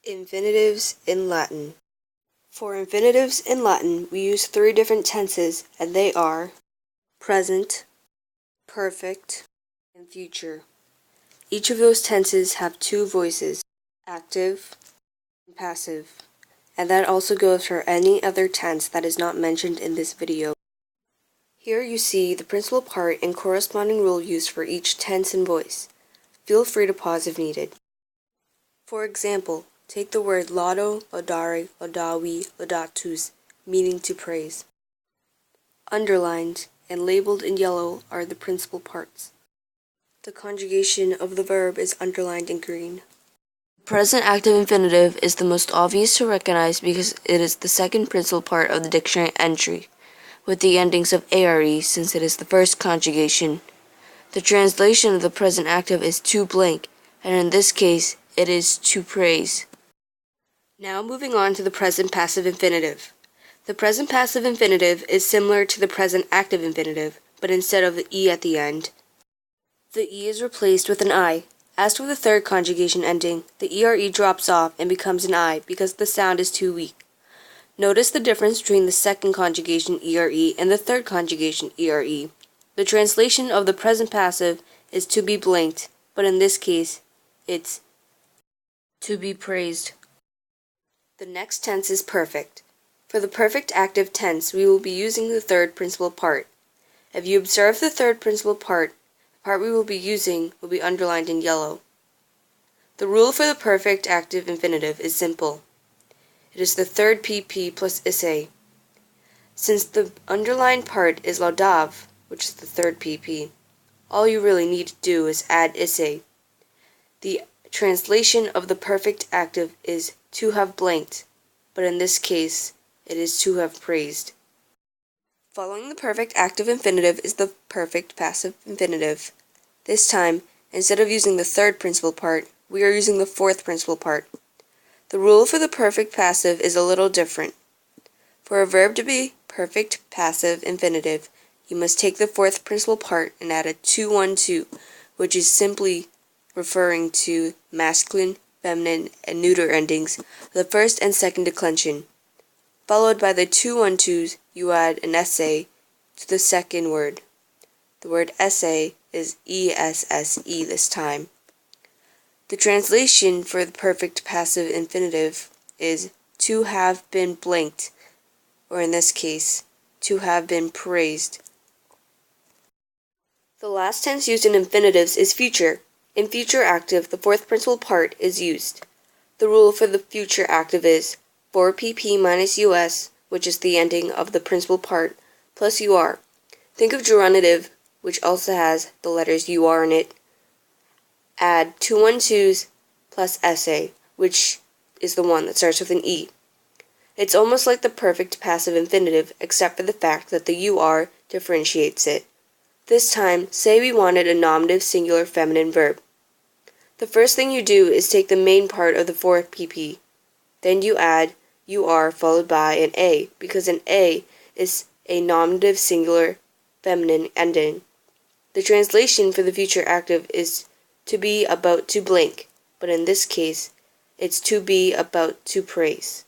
Infinitives in Latin. For infinitives in Latin, we use three different tenses, and they are present, perfect, and future. Each of those tenses have two voices, active and passive, and that also goes for any other tense that is not mentioned in this video. Here you see the principal part and corresponding rule used for each tense and voice. Feel free to pause if needed. For example, take the word laudo, laudare, laudavi, laudatus, meaning to praise. Underlined and labeled in yellow are the principal parts. The conjugation of the verb is underlined in green. The present active infinitive is the most obvious to recognize because it is the second principal part of the dictionary entry, with the endings of are since it is the first conjugation. The translation of the present active is to blank, and in this case, it is to praise. Now moving on to the present passive infinitive. The present passive infinitive is similar to the present active infinitive, but instead of the e at the end, the e is replaced with an I. As for the third conjugation ending, the ere drops off and becomes an I because the sound is too weak. Notice the difference between the second conjugation ere and the third conjugation ere. The translation of the present passive is to be blanked, but in this case, it's to be praised. The next tense is perfect. For the perfect active tense, we will be using the third principal part. If you observe the third principal part, the part we will be using will be underlined in yellow. The rule for the perfect active infinitive is simple. It is the third PP plus isse. Since the underlined part is laudav, which is the third PP, all you really need to do is add isse. The translation of the perfect active is to have blanked, but in this case, it is to have praised. Following the perfect active infinitive is the perfect passive infinitive. This time, instead of using the third principal part, we are using the fourth principal part. The rule for the perfect passive is a little different. For a verb to be perfect passive infinitive, you must take the fourth principal part and add a 2-1-2, which is simply referring to masculine, feminine, and neuter endings, the first and second declension. Followed by the 2-1-2s, you add an esse to the second word. The word esse is esse this time. The translation for the perfect passive infinitive is to have been blanked, or in this case, to have been praised. The last tense used in infinitives is future. In future active, the fourth principal part is used. The rule for the future active is 4pp minus us, which is the ending of the principal part, plus ur. Think of gerundative, which also has the letters ur in it. Add 2-1-2s plus esse, which is the one that starts with an e. It's almost like the perfect passive infinitive, except for the fact that the ur differentiates it. This time, say we wanted a nominative singular feminine verb. The first thing you do is take the main part of the fourth pp. Then you add ur followed by an a, because an a is a nominative singular feminine ending. The translation for the future active is to be about to blink, but in this case, it's to be about to praise.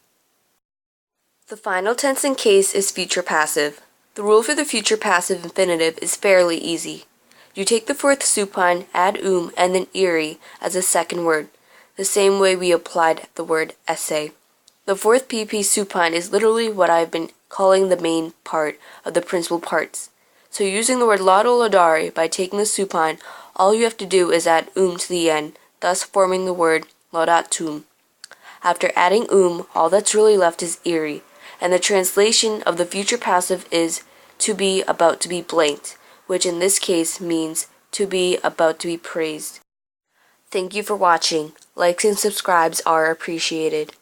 The final tense and case is future passive. The rule for the future passive infinitive is fairly easy. You take the fourth supine, add and then ere as a second word, the same way we applied the word esse. The fourth pp supine is literally what I've been calling the main part of the principal parts. So using the word laudo laudare by taking the supine, all you have to do is add to the end, thus forming the word laudatum. After adding all that's really left is ere, and the translation of the future passive is to be about to be blanked, which in this case means to be about to be praised. Thank you for watching. Likes and subscribes are appreciated.